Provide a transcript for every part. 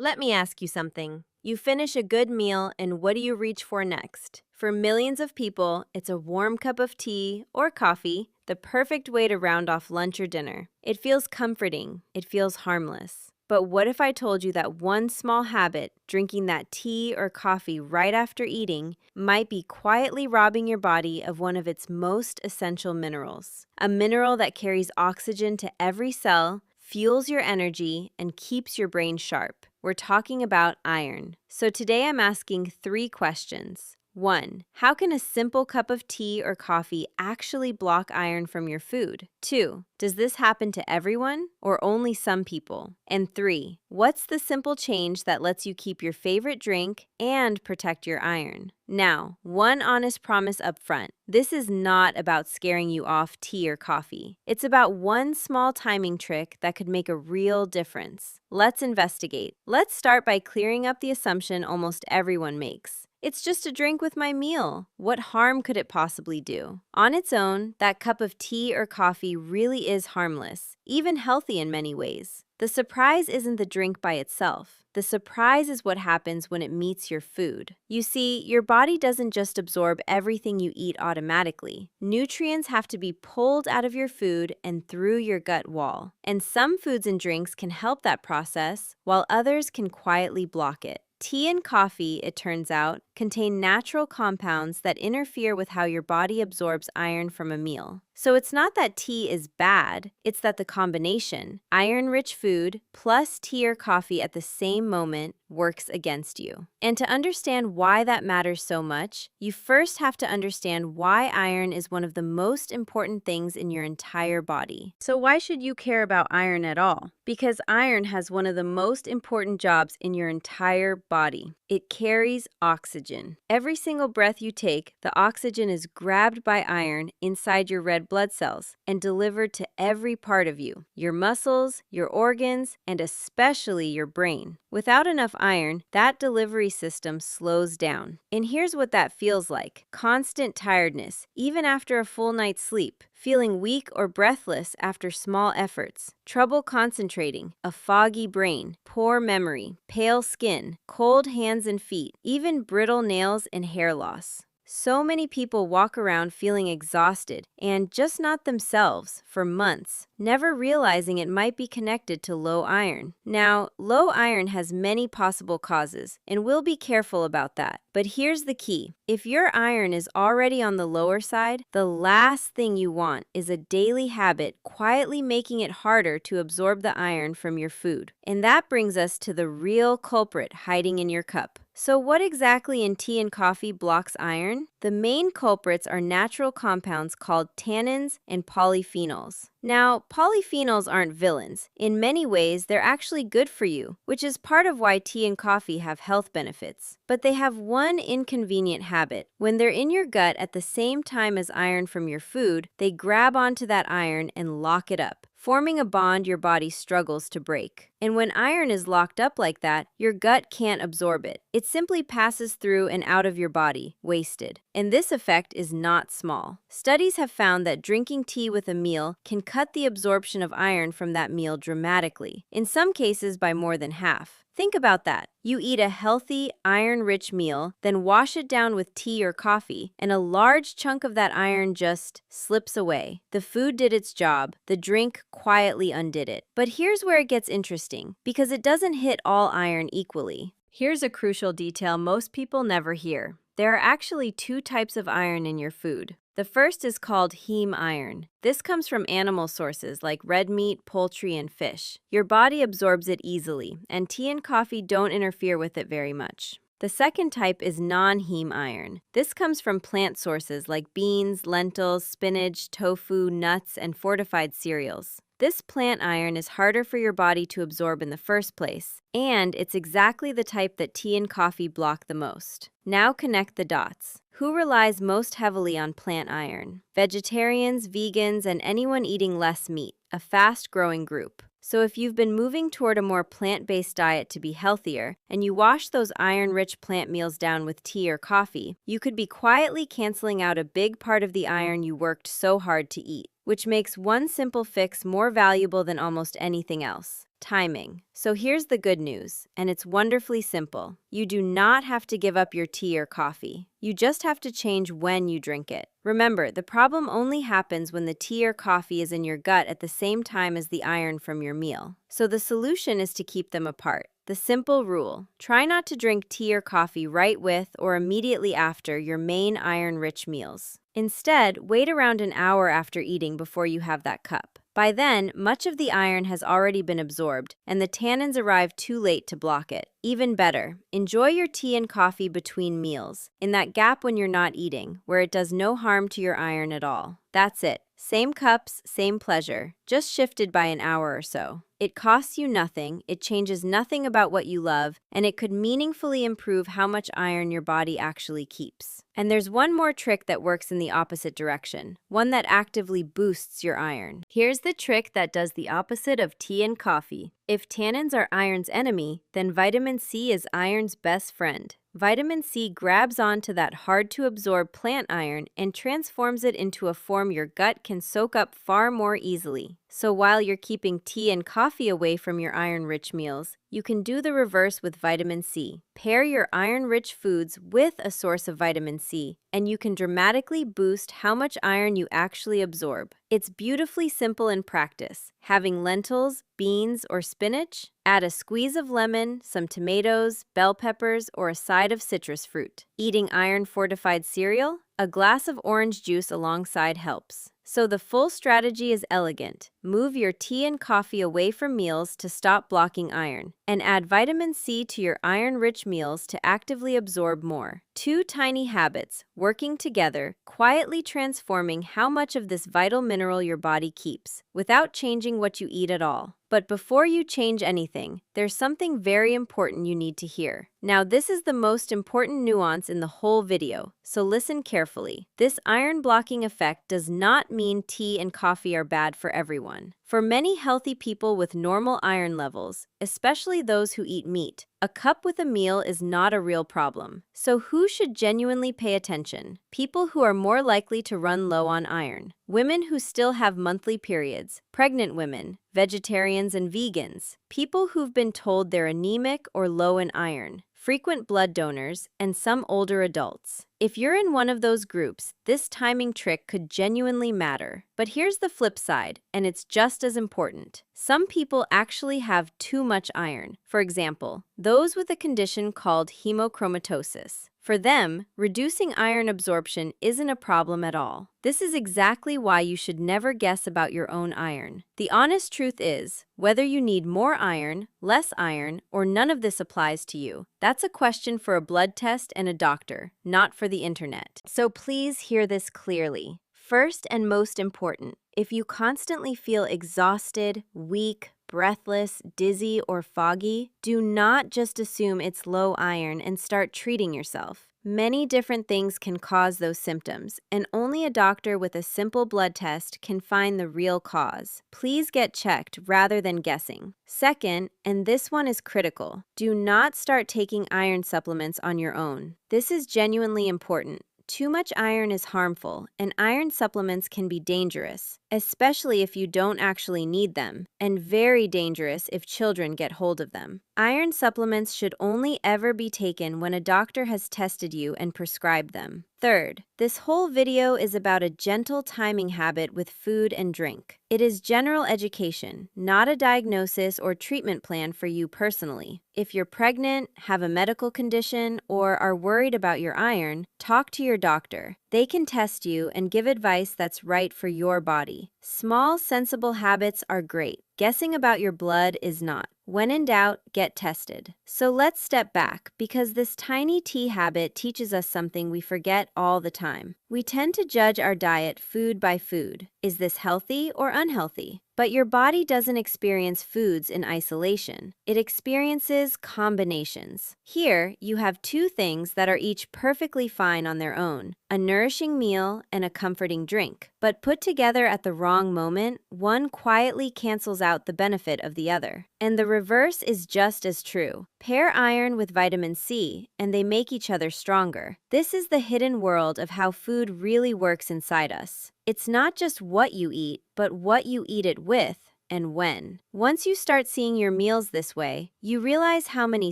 Let me ask you something. You finish a good meal, and what do you reach for next? For millions of people, it's a warm cup of tea or coffee, the perfect way to round off lunch or dinner. It feels comforting, it feels harmless. But what if I told you that one small habit, drinking that tea or coffee right after eating, might be quietly robbing your body of one of its most essential minerals? A mineral that carries oxygen to every cell, fuels your energy, and keeps your brain sharp. We're talking about iron. So today I'm asking 3 questions. 1. How can a simple cup of tea or coffee actually block iron from your food? 2. Does this happen to everyone or only some people? And 3. What's the simple change that lets you keep your favorite drink and protect your iron? Now, one honest promise up front. This is not about scaring you off tea or coffee. It's about one small timing trick that could make a real difference. Let's investigate. Let's start by clearing up the assumption almost everyone makes. It's just a drink with my meal. What harm could it possibly do? On its own, that cup of tea or coffee really is harmless, even healthy in many ways. The surprise isn't the drink by itself. The surprise is what happens when it meets your food. You see, your body doesn't just absorb everything you eat automatically. Nutrients have to be pulled out of your food and through your gut wall. And some foods and drinks can help that process, while others can quietly block it. Tea and coffee, it turns out, contain natural compounds that interfere with how your body absorbs iron from a meal. So it's not that tea is bad, it's that the combination, iron-rich food plus tea or coffee at the same moment, works against you. And to understand why that matters so much, you first have to understand why iron is one of the most important things in your entire body. So why should you care about iron at all? Because iron has one of the most important jobs in your entire body. It carries oxygen. Every single breath you take, the oxygen is grabbed by iron inside your red blood cells and delivered to every part of you, your muscles, your organs, and especially your brain. Without enough iron, that delivery system slows down. And here's what that feels like: constant tiredness, even after a full night's sleep, feeling weak or breathless after small efforts, trouble concentrating, a foggy brain, poor memory, pale skin, cold hands and feet, even brittle nails and hair loss. So many people walk around feeling exhausted and just not themselves for months, never realizing it might be connected to low iron. Now, low iron has many possible causes, and we'll be careful about that. But here's the key. If your iron is already on the lower side, the last thing you want is a daily habit quietly making it harder to absorb the iron from your food. And that brings us to the real culprit hiding in your cup. So what exactly in tea and coffee blocks iron? The main culprits are natural compounds called tannins and polyphenols. Now, polyphenols aren't villains. In many ways, they're actually good for you, which is part of why tea and coffee have health benefits. But they have one inconvenient habit. When they're in your gut at the same time as iron from your food, they grab onto that iron and lock it up, forming a bond your body struggles to break. And when iron is locked up like that, your gut can't absorb it. It simply passes through and out of your body, wasted. And this effect is not small. Studies have found that drinking tea with a meal can cut the absorption of iron from that meal dramatically, in some cases by more than half. Think about that. You eat a healthy, iron-rich meal, then wash it down with tea or coffee, and a large chunk of that iron just slips away. The food did its job, the drink quietly undid it. But here's where it gets interesting, because it doesn't hit all iron equally. Here's a crucial detail most people never hear. There are actually 2 types of iron in your food. The first is called heme iron. This comes from animal sources like red meat, poultry, and fish. Your body absorbs it easily, and tea and coffee don't interfere with it very much. The second type is non-heme iron. This comes from plant sources like beans, lentils, spinach, tofu, nuts, and fortified cereals. This plant iron is harder for your body to absorb in the first place, and it's exactly the type that tea and coffee block the most. Now connect the dots. Who relies most heavily on plant iron? Vegetarians, vegans, and anyone eating less meat, a fast-growing group. So if you've been moving toward a more plant-based diet to be healthier, and you wash those iron-rich plant meals down with tea or coffee, you could be quietly canceling out a big part of the iron you worked so hard to eat, which makes one simple fix more valuable than almost anything else. Timing. So here's the good news, and it's wonderfully simple. You do not have to give up your tea or coffee. You just have to change when you drink it. Remember, the problem only happens when the tea or coffee is in your gut at the same time as the iron from your meal. So the solution is to keep them apart. The simple rule: try not to drink tea or coffee right with or immediately after your main iron-rich meals. Instead, wait around an hour after eating before you have that cup. By then, much of the iron has already been absorbed, and the tannins arrive too late to block it. Even better, enjoy your tea and coffee between meals, in that gap when you're not eating, where it does no harm to your iron at all. That's it. Same cups, same pleasure, just shifted by an hour or so. It costs you nothing, it changes nothing about what you love, and it could meaningfully improve how much iron your body actually keeps. And there's one more trick that works in the opposite direction, one that actively boosts your iron. Here's the trick that does the opposite of tea and coffee. If tannins are iron's enemy, then vitamin C is iron's best friend. Vitamin C grabs onto that hard-to-absorb plant iron and transforms it into a form your gut can soak up far more easily. So while you're keeping tea and coffee away from your iron-rich meals, you can do the reverse with vitamin C. Pair your iron-rich foods with a source of vitamin C, and you can dramatically boost how much iron you actually absorb. It's beautifully simple in practice. Having lentils, beans, or spinach? Add a squeeze of lemon, some tomatoes, bell peppers, or a side of citrus fruit. Eating iron-fortified cereal? A glass of orange juice alongside helps. So the full strategy is elegant. Move your tea and coffee away from meals to stop blocking iron, and add vitamin C to your iron-rich meals to actively absorb more. Two tiny habits, working together, quietly transforming how much of this vital mineral your body keeps, without changing what you eat at all. But before you change anything, there's something very important you need to hear. Now, this is the most important nuance in the whole video, so listen carefully. This iron-blocking effect does not mean tea and coffee are bad for everyone. For many healthy people with normal iron levels, especially those who eat meat, a cup with a meal is not a real problem. So who should genuinely pay attention? People who are more likely to run low on iron. Women who still have monthly periods, pregnant women, vegetarians and vegans, people who've been told they're anemic or low in iron, frequent blood donors, and some older adults. If you're in one of those groups, this timing trick could genuinely matter. But here's the flip side, and it's just as important. Some people actually have too much iron. For example, those with a condition called hemochromatosis. For them, reducing iron absorption isn't a problem at all. This is exactly why you should never guess about your own iron. The honest truth is, whether you need more iron, less iron, or none of this applies to you, that's a question for a blood test and a doctor, not for the internet. So please hear this clearly. First and most important, if you constantly feel exhausted, weak, breathless, dizzy, or foggy, do not just assume it's low iron and start treating yourself. Many different things can cause those symptoms, and only a doctor with a simple blood test can find the real cause. Please get checked rather than guessing. Second, and this one is critical, do not start taking iron supplements on your own. This is genuinely important. Too much iron is harmful, and iron supplements can be dangerous, especially if you don't actually need them, and very dangerous if children get hold of them. Iron supplements should only ever be taken when a doctor has tested you and prescribed them. Third, this whole video is about a gentle timing habit with food and drink. It is general education, not a diagnosis or treatment plan for you personally. If you're pregnant, have a medical condition, or are worried about your iron, talk to your doctor. They can test you and give advice that's right for your body. Small, sensible habits are great. Guessing about your blood is not. When in doubt, get tested. So let's step back, because this tiny tea habit teaches us something we forget all the time. We tend to judge our diet food by food. Is this healthy or unhealthy? But your body doesn't experience foods in isolation. It experiences combinations. Here, you have two things that are each perfectly fine on their own: a nourishing meal and a comforting drink. But put together at the wrong moment, one quietly cancels out the benefit of the other. And the reverse is just as true. Pair iron with vitamin C, and they make each other stronger. This is the hidden world of how food really works inside us. It's not just what you eat, but what you eat it with, and when. Once you start seeing your meals this way, you realize how many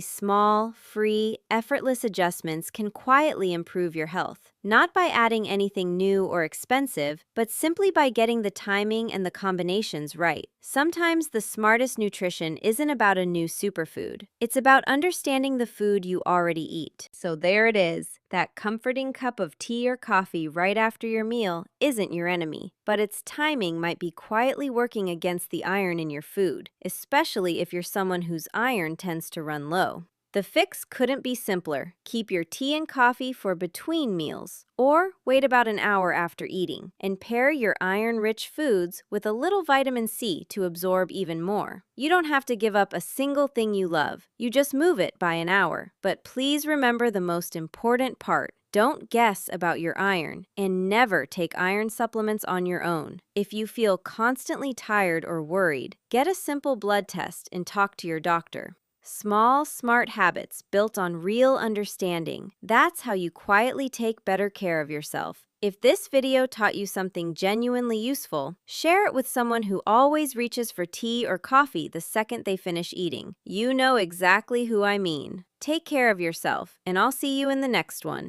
small, free, effortless adjustments can quietly improve your health. Not by adding anything new or expensive, but simply by getting the timing and the combinations right. Sometimes the smartest nutrition isn't about a new superfood. It's about understanding the food you already eat. So there it is. That comforting cup of tea or coffee right after your meal isn't your enemy, but its timing might be quietly working against the iron in your food, especially if you're someone whose iron tends to run low. The fix couldn't be simpler. Keep your tea and coffee for between meals, or wait about an hour after eating, and pair your iron-rich foods with a little vitamin C to absorb even more. You don't have to give up a single thing you love. You just move it by an hour. But please remember the most important part. Don't guess about your iron, and never take iron supplements on your own. If you feel constantly tired or worried, get a simple blood test and talk to your doctor. Small, smart habits built on real understanding. That's how you quietly take better care of yourself. If this video taught you something genuinely useful, share it with someone who always reaches for tea or coffee the second they finish eating. You know exactly who I mean. Take care of yourself, and I'll see you in the next one.